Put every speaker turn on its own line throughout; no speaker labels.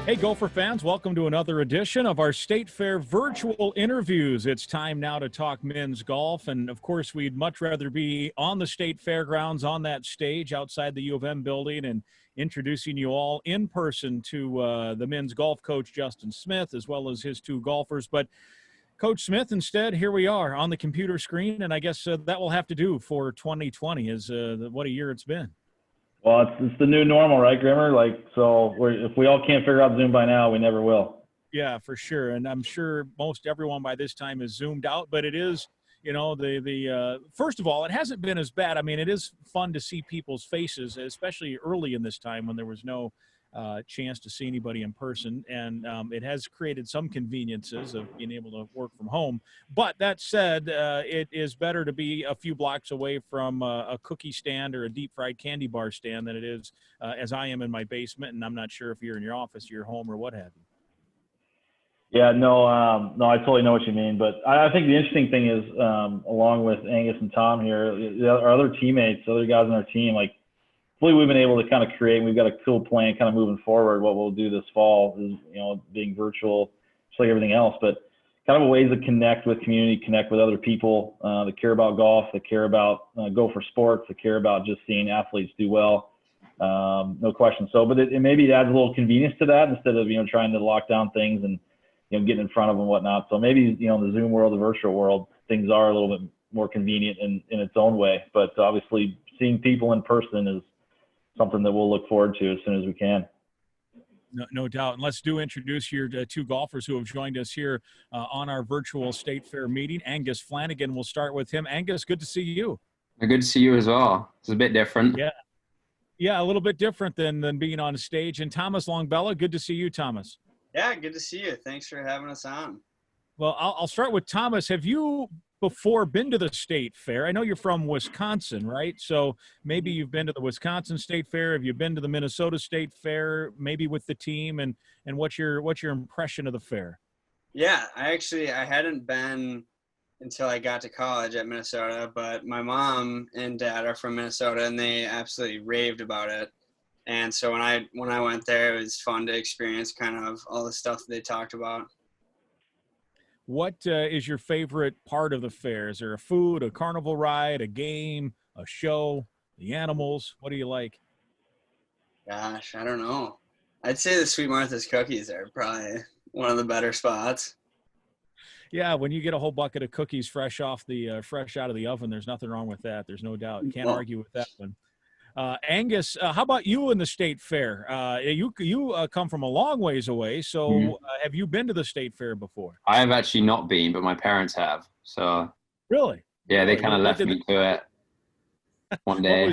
Hey, Gopher fans, welcome to another edition of our State Fair virtual interviews. It's time now to talk men's golf, and of course, we'd much rather be on the State Fairgrounds on that stage outside the U of M building and introducing you all in person to the men's golf coach, Justin Smith, as well as his two golfers. But Coach Smith, instead, here we are on the computer screen, and I guess that will have to do for 2020 is what a year it's been.
Well, it's the new normal, right, Grimmer? If we all can't figure out Zoom by now, we never will.
Yeah, for sure. And I'm sure most everyone by this time is zoomed out, but it is, first of all, it hasn't been as bad. I mean, it is fun to see people's faces, especially early in this time when there was no chance to see anybody in person. And it has created some conveniences of being able to work from home. But that said, it is better to be a few blocks away from a cookie stand or a deep fried candy bar stand than it is as I am in my basement. And I'm not sure if you're in your office, your home, or what have you.
Yeah, no, I totally know what you mean. But I think the interesting thing is, along with Angus and Tom here, our other teammates, other guys on our team, we've been able to kind of create, we've got a cool plan kind of moving forward. What we'll do this fall is, being virtual, just like everything else, but kind of a ways to connect with community, connect with other people that care about golf, that care about Gopher sports, that care about just seeing athletes do well. No question. So, but it maybe adds a little convenience to that instead of, trying to lock down things and, getting in front of them and whatnot. So maybe, in the Zoom world, the virtual world, things are a little bit more convenient in its own way, but obviously seeing people in person is something that we'll look forward to as soon as we can.
No doubt. And let's introduce your two golfers who have joined us here on our virtual State Fair meeting. Angus Flanagan, we'll start with him. Angus, good to see you.
Good to see you as well. It's a bit different.
Yeah, a little bit different than being on stage. And Thomas Longbella, good to see you, Thomas.
Yeah, good to see you. Thanks for having us on.
Well, I'll start with Thomas. Have you before been to the State Fair? I know you're from Wisconsin, right? So maybe you've been to the Wisconsin State Fair. Have you been to the Minnesota State Fair, maybe with the team? And what's your impression of the fair?
Yeah, I hadn't been until I got to college at Minnesota, but my mom and dad are from Minnesota, and they absolutely raved about it. And so when I went there, it was fun to experience kind of all the stuff they talked about.
What is your favorite part of the fair? Is there a food, a carnival ride, a game, a show, the animals? What do you like?
Gosh, I don't know. I'd say the Sweet Martha's cookies are probably one of the better spots.
Yeah, when you get a whole bucket of cookies fresh out of the oven, there's nothing wrong with that. There's no doubt. Can't argue with that one. Angus, how about you in the State Fair? You come from a long ways away, so have you been to the State Fair before?
I have actually not been, but my parents have. So
really,
yeah, they kind of left me to it one day.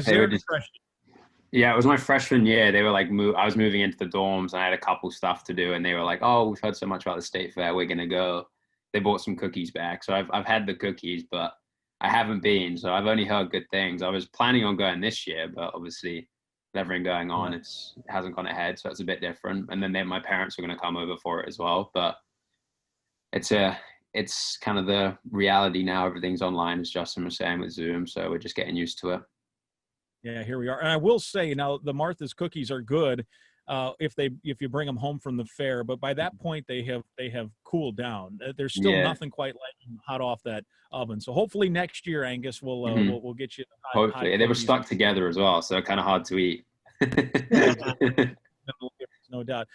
Yeah, it was my freshman year. They were like, I was moving into the dorms, and I had a couple stuff to do, and they were like, "Oh, we've heard so much about the State Fair, we're gonna go." They bought some cookies back, so I've had the cookies, but I haven't been, so I've only heard good things. I was planning on going this year, but obviously with everything going on, it hasn't gone ahead, so it's a bit different. And then my parents are going to come over for it as well. But it's kind of the reality now. Everything's online, as Justin was saying, with Zoom, so we're just getting used to it.
Yeah, here we are. And I will say now, the Martha's cookies are good if you bring them home from the fair, but by that point they have cooled down. There's still nothing quite like them hot off that oven. So hopefully next year, Angus, we'll get you.
Hopefully, they were stuck together as well, so kind of hard to eat.
No doubt.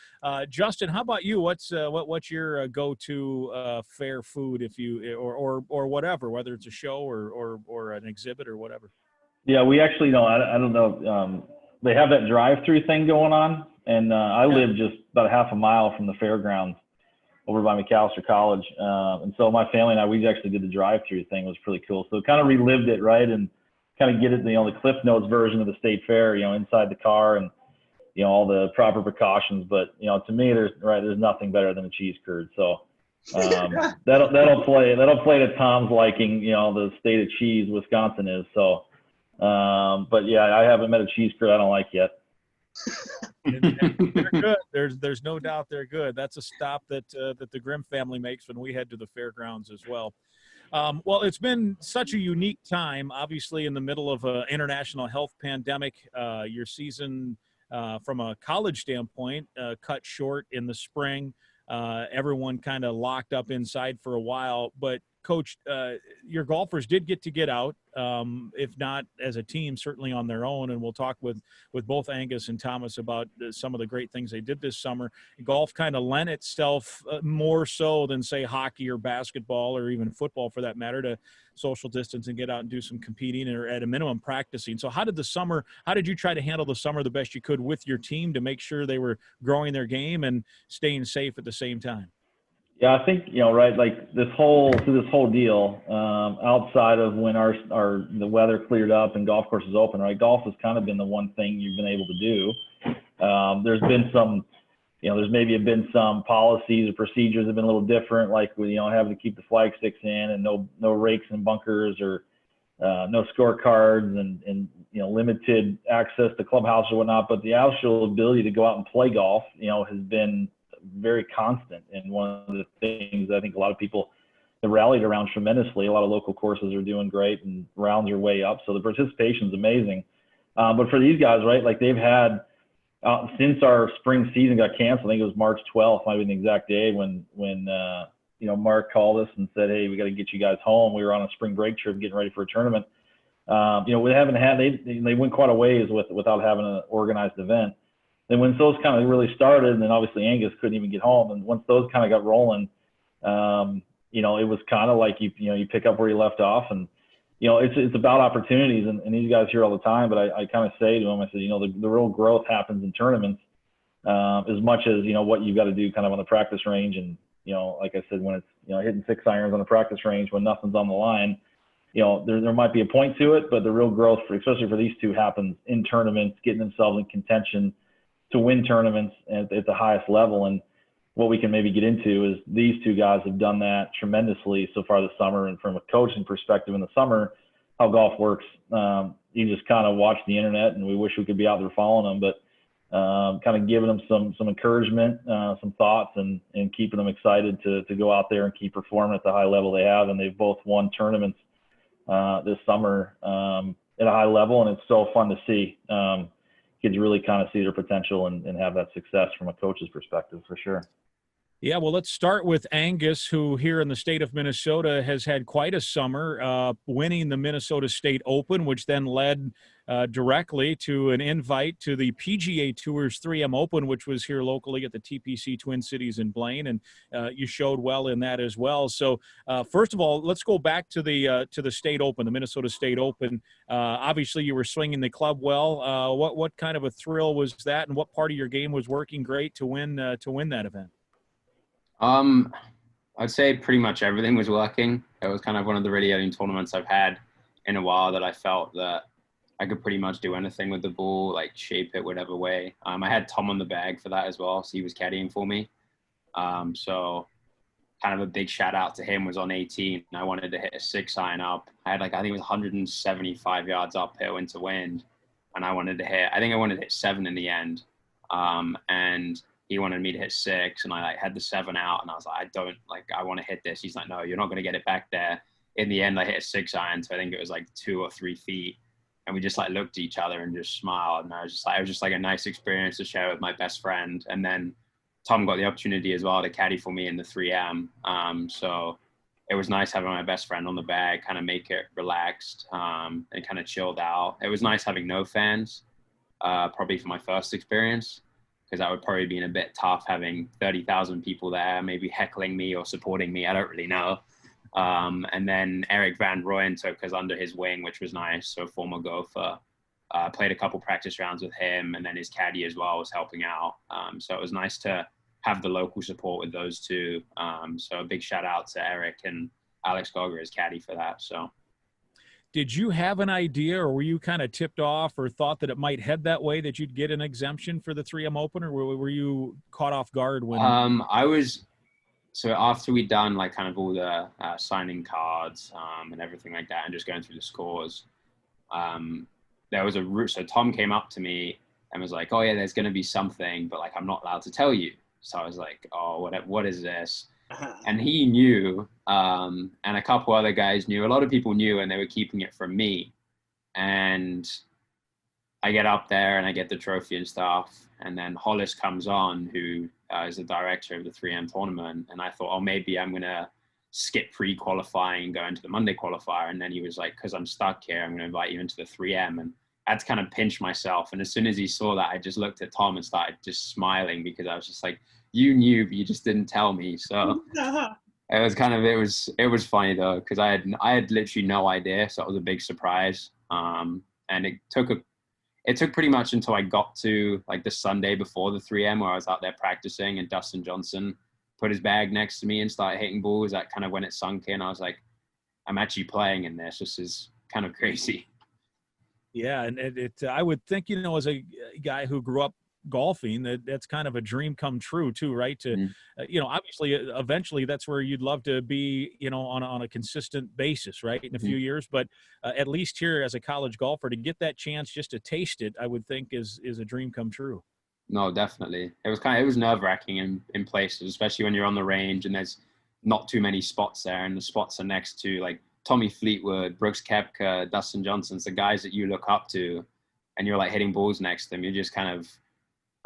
Justin, how about you? What's your go-to fair food if you or whatever, whether it's a show or an exhibit or whatever?
Yeah, we actually know. I don't know. They have that drive-through thing going on, and I live just about a half a mile from the fairgrounds over by McAllister College. And so my family and I, we actually did the drive-through thing. It was pretty cool. So it kind of relived it, right? And kind of get it, the Cliff Notes version of the State Fair, inside the car and, all the proper precautions. But, to me, there's nothing better than a cheese curd. So that'll play to Tom's liking, the state of cheese Wisconsin is. So, but yeah, I haven't met a cheese curd I don't like yet.
They're good. There's no doubt they're good. That's a stop that the Grimm family makes when we head to the fairgrounds as well. Well, it's been such a unique time, obviously in the middle of an international health pandemic. Your season from a college standpoint, cut short in the spring. Everyone kind of locked up inside for a while. But, Coach, your Gophers did get out, if not as a team, certainly on their own. And we'll talk with both Angus and Thomas about some of the great things they did this summer. Golf kind of lent itself more so than, say, hockey or basketball or even football, for that matter, to social distance and get out and do some competing or at a minimum practicing. So how did you try to handle the summer the best you could with your team to make sure they were growing their game and staying safe at the same time?
Yeah, I think, right, like this whole deal, outside of when the weather cleared up and golf courses open, right, golf has kind of been the one thing you've been able to do. There's been some, there's maybe been some policies or procedures that have been a little different, like with, having to keep the flag sticks in and no rakes and bunkers, or no scorecards and limited access to clubhouse or whatnot. But the actual ability to go out and play golf, has been very constant, and one of the things I think a lot of people have rallied around tremendously. A lot of local courses are doing great and rounds are way up, so the participation is amazing. But for these guys, right, like they've had since our spring season got canceled, I think it was March 12th, might be the exact day, when Mark called us and said, hey, we got to get you guys home. We were on a spring break trip getting ready for a tournament. We haven't had, they went quite a ways without having an organized event. Then when those kind of really started, and then obviously Angus couldn't even get home, and once those kind of got rolling, it was kind of like you pick up where you left off, and it's about opportunities, and these guys hear all the time, but I kind of say to them, I said, the real growth happens in tournaments, as much as what you've got to do kind of on the practice range, and like I said, when it's hitting 6 irons on the practice range when nothing's on the line, there might be a point to it, but the real growth, especially for these two, happens in tournaments, getting themselves in contention to win tournaments at the highest level. And what we can maybe get into is these two guys have done that tremendously so far this summer. And from a coaching perspective in the summer, how golf works, you just kind of watch the internet, and we wish we could be out there following them, but kind of giving them some encouragement, some thoughts, and keeping them excited to go out there and keep performing at the high level they have. And they've both won tournaments this summer at a high level, and it's so fun to see. Kids really kind of see their potential and have that success from a coach's perspective, for sure.
Yeah, well, let's start with Angus, who here in the state of Minnesota has had quite a summer, winning the Minnesota State Open, which then led directly to an invite to the PGA Tour's 3M Open, which was here locally at the TPC Twin Cities in Blaine, and you showed well in that as well. So first of all, let's go back to the State Open, the Minnesota State Open. Obviously, you were swinging the club well. What kind of a thrill was that, and what part of your game was working great to win that event?
I'd say pretty much everything was working. It was kind of one of the really early tournaments I've had in a while that I felt that I could pretty much do anything with the ball, like shape it whatever way. I had Tom on the bag for that as well, so he was caddying for me. So kind of a big shout out to him was on 18. I wanted to hit a 6-iron up. I had I think it was 175 yards uphill into wind, and I wanted to hit 7 in the end. And he wanted me to hit 6, and I had the 7 out, and I was like, I want to hit this. He's like, no, you're not going to get it back there. In the end, I hit a 6-iron, so I think it was 2 or 3 feet. And we just looked at each other and just smiled. And it was just a nice experience to share with my best friend. And then Tom got the opportunity as well to caddy for me in the 3M. So it was nice having my best friend on the bag, kind of make it relaxed, and kind of chilled out. It was nice having no fans, probably for my first experience, because that would probably been a bit tough having 30,000 people there, maybe heckling me or supporting me. I don't really know. And then Eric Van Rooyen took us under his wing, which was nice. So former Gopher, played a couple practice rounds with him, and then his caddy as well was helping out. So it was nice to have the local support with those two. So a big shout out to Eric and Alex Gogger as caddy for that. So.
Did you have an idea, or were you kind of tipped off or thought that it might head that way, that you'd get an exemption for the 3M Open, or were you caught off guard when?
So after we'd done kind of all the signing cards and everything like that, and just going through the scores, there was a route. So Tom came up to me and was like, "Oh yeah, there's going to be something, but I'm not allowed to tell you." So I was like, "Oh, what is this?" And he knew, and a couple other guys knew. A lot of people knew, and they were keeping it from me. And I get up there and I get the trophy and stuff. And then Hollis comes on, who is the director of the 3M tournament. And I thought, oh, maybe I'm going to skip pre-qualifying and go into the Monday qualifier. And then he was like, because I'm stuck here, I'm going to invite you into the 3M. And I had to kind of pinch myself. And as soon as he saw that, I just looked at Tom and started just smiling, because I was just like, you knew, but you just didn't tell me. So it was kind of, it was funny though, because I had literally no idea. So it was a big surprise. And it took pretty much until I got to like the Sunday before the 3M, where I was out there practicing, and Dustin Johnson put his bag next to me and started hitting balls. That kind of when it sunk in, I was like, I'm actually playing in this. This is kind of crazy.
Yeah, and I would think, as a guy who grew up golfing, that's kind of a dream come true too, right? To obviously eventually that's where you'd love to be, on a consistent basis, right, in a few years, but at least here as a college golfer, to get that chance just to taste it, I would think is a dream come true.
No, definitely. It was nerve-wracking in places, especially when you're on the range and there's not too many spots there, and the spots are next to like Tommy Fleetwood, Brooks Koepka, Dustin Johnson's, the guys that you look up to, and you're like hitting balls next to them. You're just kind of,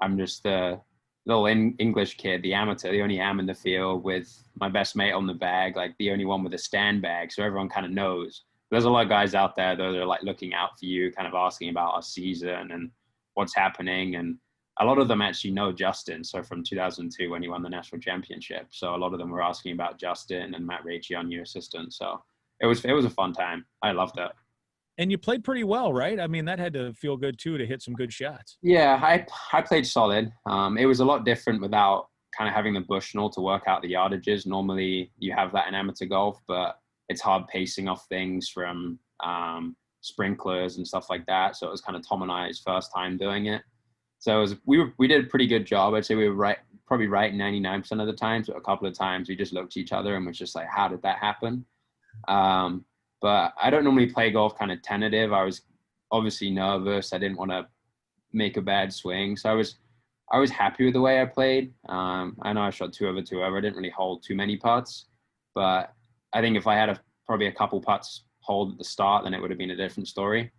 I'm just the little English kid, the amateur, the only am in the field with my best mate on the bag, like the only one with a stand bag. So everyone kind of knows. There's a lot of guys out there that are like looking out for you, kind of asking about our season and what's happening. And a lot of them actually know Justin. So from 2002 when he won the national championship. So a lot of them were asking about Justin and Matt Racci, our new assistant. So it was a fun time. I loved it.
And you played pretty well, right? I mean, that had to feel good too, to hit some good shots.
Yeah, I played solid. It was a lot different without kind of having the Bushnell to work out the yardages. Normally you have that in amateur golf, but it's hard pacing off things from sprinklers and stuff like that. So it was kind of Tom and I's first time doing it. So we did a pretty good job. I'd say we were probably right 99% of the time. So a couple of times we just looked at each other and was just like, how did that happen? But I don't normally play golf kind of tentative. I was obviously nervous. I didn't want to make a bad swing. So I was happy with the way I played. I know I shot 2 over 2 over. I didn't really hold too many putts, but I think if I had probably a couple putts hold at the start, then it would have been a different story.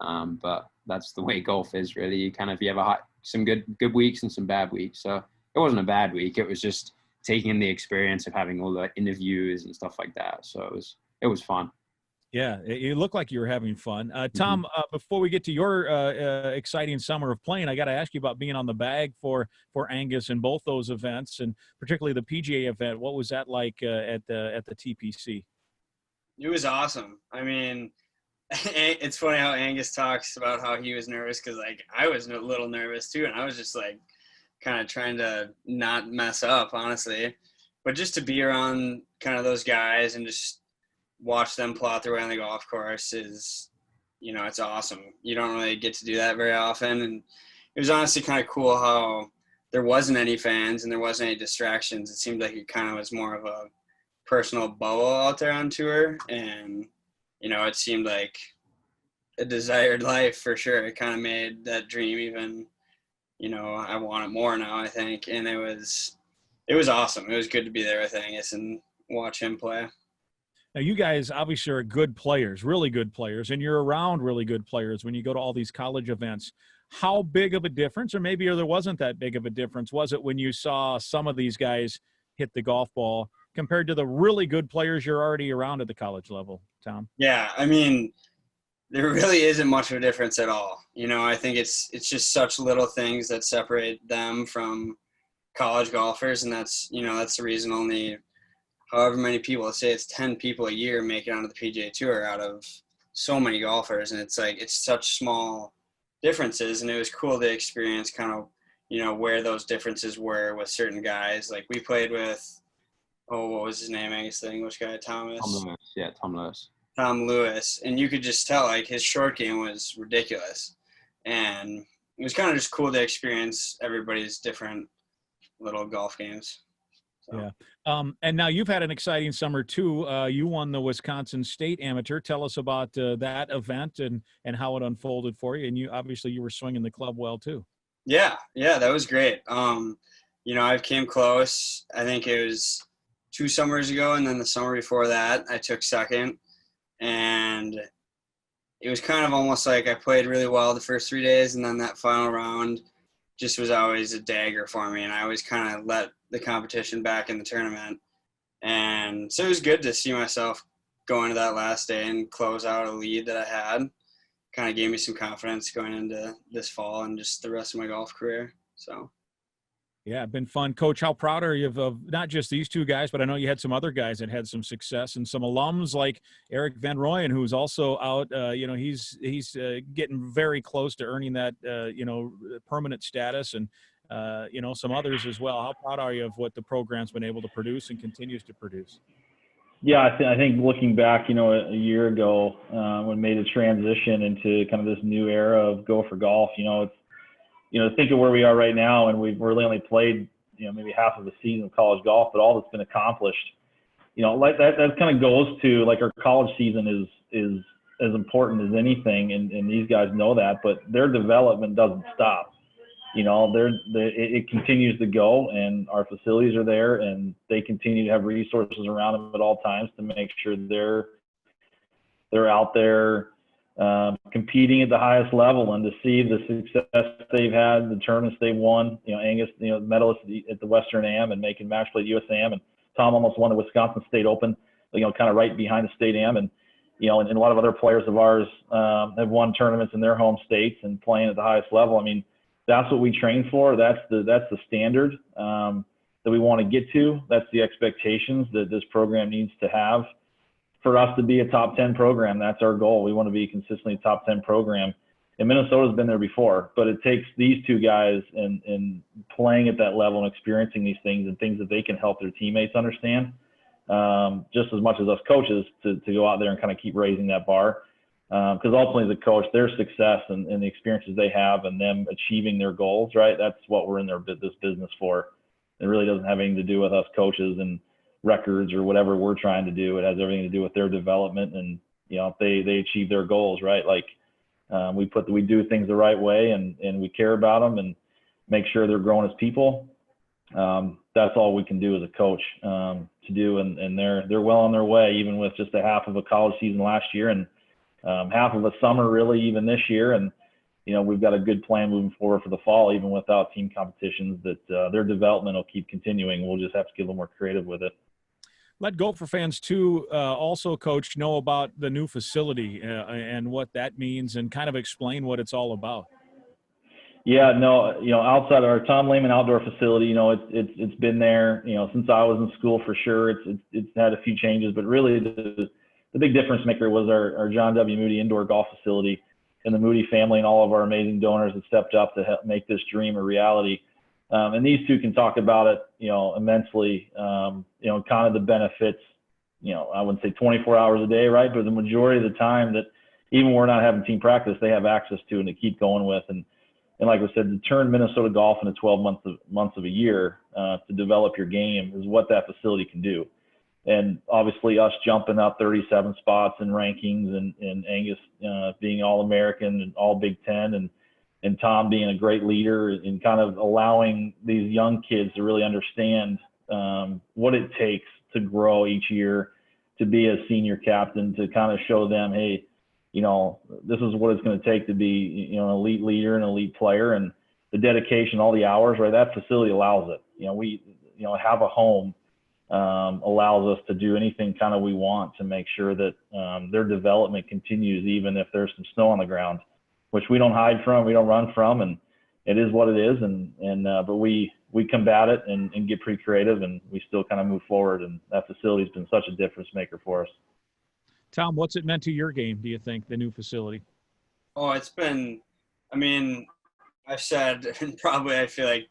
But that's the way golf is, really. You have some good weeks and some bad weeks. So it wasn't a bad week. It was just taking in the experience of having all the interviews and stuff like that. So it was fun.
Yeah, it looked like you were having fun. Tom, before we get to your exciting summer of playing, I got to ask you about being on the bag for Angus in both those events, and particularly the PGA event. What was that like at the TPC?
It was awesome. I mean, it's funny how Angus talks about how he was nervous, because like I was a little nervous too, and I was just like kind of trying to not mess up, honestly. But just to be around kind of those guys and just watch them plot their way on the golf course is, it's awesome. You don't really get to do that very often. And it was honestly kind of cool how there wasn't any fans and there wasn't any distractions. It seemed like it kind of was more of a personal bubble out there on tour. And, it seemed like a desired life for sure. It kind of made that dream even, I want it more now, I think. And it was awesome. It was good to be there with Angus and watch him play.
Now, you guys obviously are good players, really good players, and you're around really good players when you go to all these college events. How big of a difference, or maybe there wasn't that big of a difference, was it when you saw some of these guys hit the golf ball compared to the really good players you're already around at the college level, Tom?
Yeah, I mean, there really isn't much of a difference at all. I think it's just such little things that separate them from college golfers, and that's the reason only however many people, let's say it's 10 people a year make it onto the PGA Tour out of so many golfers. And it's like, it's such small differences. And it was cool to experience kind of, where those differences were with certain guys. Like we played with, what was his name? Angus, the English guy, Thomas.
Tom Lewis. Yeah, Tom Lewis.
Tom Lewis. And you could just tell like his short game was ridiculous. And it was kind of just cool to experience everybody's different little golf games. So.
Yeah. And now you've had an exciting summer too. You won the Wisconsin State Amateur. Tell us about that event and how it unfolded for you. And you were swinging the club well too.
Yeah, that was great. I came close. I think it was 2 summers ago, and then the summer before that, I took second. And it was kind of almost like I played really well the first 3 days, and then that final round just was always a dagger for me, and I always kind of let the competition back in the tournament. And so it was good to see myself go into that last day and close out a lead that I had. Kind of gave me some confidence going into this fall and just the rest of my golf career. So.
Yeah, been fun. Coach, how proud are you of not just these two guys, but I know you had some other guys that had some success and some alums like Eric Van Rooyen, who's also out. He's getting very close to earning that, permanent status, and, some others as well. How proud are you of what the program's been able to produce and continues to produce?
Yeah, I think looking back, a year ago when we made a transition into kind of this new era of Gopher golf, it's, think of where we are right now, and we've really only played, maybe half of the season of college golf, but all that's been accomplished, like that kind of goes to like our college season is as important as anything, and these guys know that, but their development doesn't stop. It continues to go, and our facilities are there, and they continue to have resources around them at all times to make sure they're out there competing at the highest level, and to see the success they've had, the tournaments they've won. Angus, medalist at the Western Am and making match play at USAM, and Tom almost won the Wisconsin State Open, kind of right behind the State Am, and and a lot of other players of ours have won tournaments in their home states and playing at the highest level. I mean, that's what we train for. That's the standard that we want to get to. That's the expectations that this program needs to have for us to be a top 10 program. That's our goal. We want to be consistently a top 10 program. And Minnesota's been there before, but it takes these two guys and playing at that level and experiencing these things and things that they can help their teammates understand, just as much as us coaches to go out there and kind of keep raising that bar. Because ultimately the coach, their success and the experiences they have and them achieving their goals, right? That's what we're in this business for. It really doesn't have anything to do with us coaches and records or whatever we're trying to do. It has everything to do with their development, and if they achieve their goals, right? Like we do things the right way, and we care about them and make sure they're growing as people. That's all we can do as a coach to do, and they're well on their way, even with just a half of a college season last year and half of a summer really even this year. And we've got a good plan moving forward for the fall, even without team competitions, that their development will keep continuing. We'll just have to get a little more creative with it.
Let Gopher fans too also, Coach, know about the new facility and what that means, and kind of explain what it's all about.
Yeah, no, outside of our Tom Lehman outdoor facility, it's been there, since I was in school for sure. It's had a few changes, but really the big difference maker was our John W. Moody indoor golf facility, and the Moody family and all of our amazing donors that stepped up to help make this dream a reality. And these two can talk about it, immensely, kind of the benefits, I wouldn't say 24 hours a day, right? But the majority of the time that even we're not having team practice, they have access to and to keep going with. And like I said, to turn Minnesota golf into 12 months of a year to develop your game is what that facility can do. And obviously us jumping up 37 spots in rankings, and Angus being All-American and All Big Ten, and Tom being a great leader, and kind of allowing these young kids to really understand what it takes to grow each year, to be a senior captain, to kind of show them, hey, this is what it's going to take to be, an elite leader, an elite player, and the dedication, all the hours, right? That facility allows it. We have a home allows us to do anything kind of we want to make sure that their development continues, even if there's some snow on the ground, which we don't hide from, we don't run from, and it is what it is. But we combat it and get pretty creative, and we still kind of move forward. And that facility's been such a difference maker for us.
Tom, what's it meant to your game, do you think, the new facility?
Oh, it's been, I've said, and probably I feel like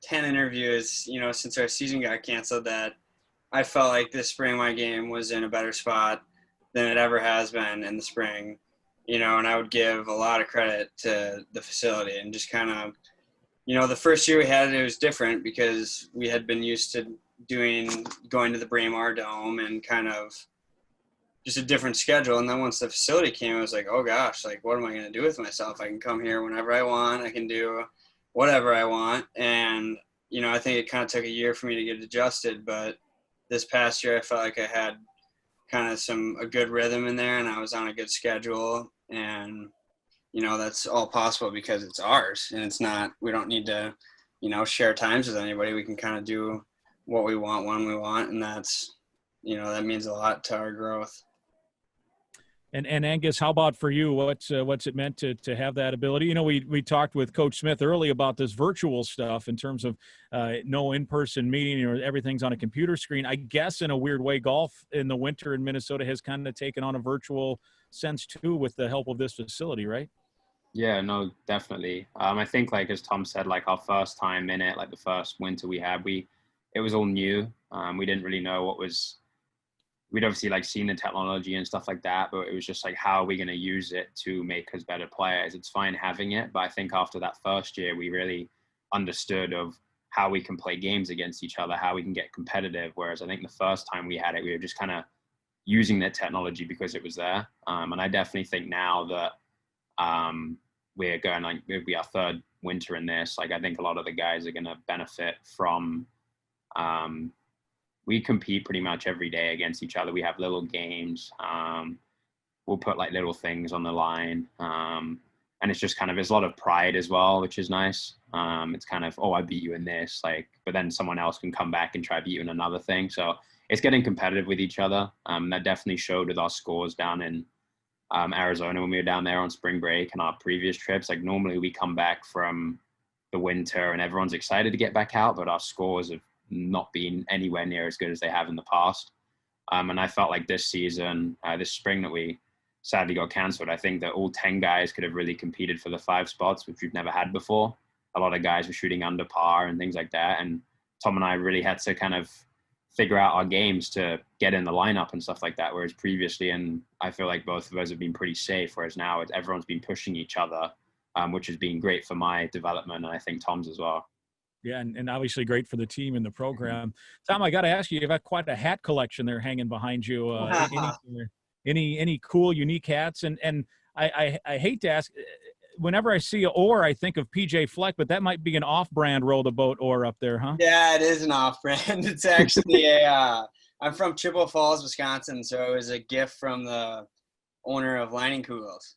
10 interviews, since our season got canceled, that I felt like this spring my game was in a better spot than it ever has been in the spring, and I would give a lot of credit to the facility, and just kind of, the first year we had it was different because we had been used to going to the Braemar Dome and kind of just a different schedule. And then once the facility came, I was like, oh gosh, like what am I going to do with myself? I can come here whenever I want. I can do whatever I want. And, I think it kind of took a year for me to get adjusted, but this past year I felt like I had kind of a good rhythm in there, and I was on a good schedule. And, you know, that's all possible because it's ours, and it's not, we don't need to, you know, share times with anybody. We can kind of do what we want when we want. And that's, you know, that means a lot to our growth.
And Angus, how about for you? What's it meant to have that ability? You know, we talked with Coach Smith early about this virtual stuff in terms of no in-person meeting or everything's on a computer screen. I guess in a weird way, golf in the winter in Minnesota has kind of taken on a virtual sense too, with the help of this facility, right?
Yeah, no, definitely. I think, like as Tom said, like our first time in it, like the first winter we had, it was all new. We didn't really know what was. We'd obviously like seen the technology and stuff like that, but it was just like, how are we going to use it to make us better players? It's fine having it, but I think after that first year, we really understood of how we can play games against each other, how we can get competitive. Whereas I think the first time we had it, we were just kind of using that technology because it was there. And I definitely think now that we're going, like, it'll be our third winter in this, like I think a lot of the guys are going to benefit from we compete pretty much every day against each other. We have little games. We'll put like little things on the line. And it's just kind of, there's a lot of pride as well, which is nice. It's kind of, oh, I beat you in this, like, but then someone else can come back and try to beat you in another thing. So it's getting competitive with each other. That definitely showed with our scores down in Arizona when we were down there on spring break and our previous trips. Like normally we come back from the winter and everyone's excited to get back out, but our scores have not been anywhere near as good as they have in the past. And I felt like this season, this spring that we sadly got canceled, I think that all 10 guys could have really competed for the 5 spots, which we've never had before. A lot of guys were shooting under par and things like that. And Tom and I really had to kind of figure out our games to get in the lineup and stuff like that. Whereas previously, and I feel like both of us have been pretty safe, whereas now everyone's been pushing each other, which has been great for my development. And I think Tom's as well.
Yeah, and obviously great for the team and the program. Tom, I got to ask you, you've got quite a hat collection there hanging behind you. Any cool, unique hats? And I hate to ask, whenever I see an oar, I think of PJ Fleck, but that might be an off-brand row the boat oar up there, huh?
Yeah, it is an off-brand. It's actually I'm from Chippewa Falls, Wisconsin, so it was a gift from the owner of Lining Kugels.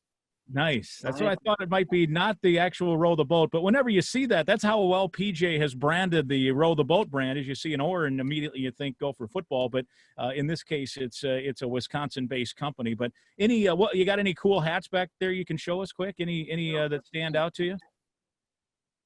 Nice. That's what I thought it might be, not the actual row the boat, but whenever you see that, that's how well PJ has branded the row the boat brand. As you see an oar and immediately you think Gopher football, but in this case, it's a Wisconsin-based company. But what you got any cool hats back there you can show us quick? Any that stand out to you?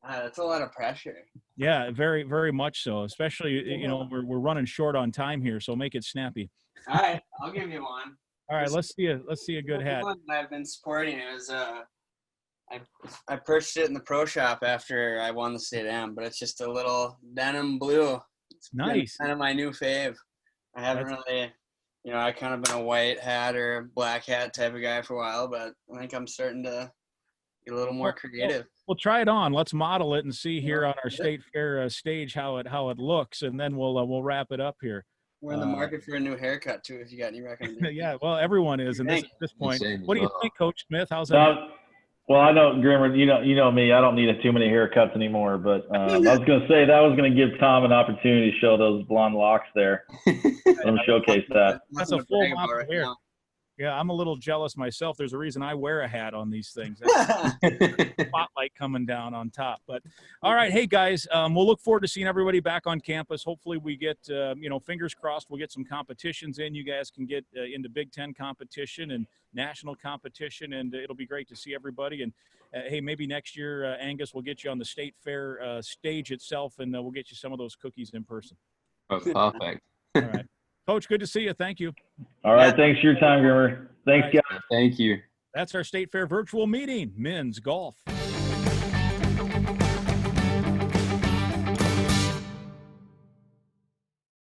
That's a lot of pressure.
Yeah, very, very much so. Especially, you know, we're running short on time here, so make it snappy.
All right, I'll give you one.
All right, let's see a good hat.
One that I've been sporting. It was I purchased it in the pro shop after I won the state am, but it's just a little denim blue. It's
nice.
Kind of my new fave. I haven't really, you know, I kind of been a white hat or black hat type of guy for a while, but I think I'm starting to get a little more creative.
We'll try it on. Let's model it and see here on our state fair stage how it looks, and then we'll wrap it up here.
We're in the market for a new haircut too. If you got any recommendations?
Yeah, well, everyone is, and at this point. What do you think, Coach Smith? How's that?
Well, I know, Grimmer, you know me. I don't need too many haircuts anymore. But I was going to say that was going to give Tom an opportunity to show those blonde locks there. Let him showcase that.
That's a full mop of hair. Yeah, I'm a little jealous myself. There's a reason I wear a hat on these things. Spotlight coming down on top. But all right, hey guys, we'll look forward to seeing everybody back on campus. Hopefully we get, fingers crossed, we'll get some competitions in. You guys can get into Big Ten competition and national competition, and it'll be great to see everybody. And hey, maybe next year, Angus, we'll get you on the state fair stage itself, and we'll get you some of those cookies in person.
Oh, perfect.
All right. Coach, good to see you. Thank you.
All right. Thanks for your time, Grimmer. Thanks, guys.
Thank you.
That's our State Fair virtual meeting, men's golf.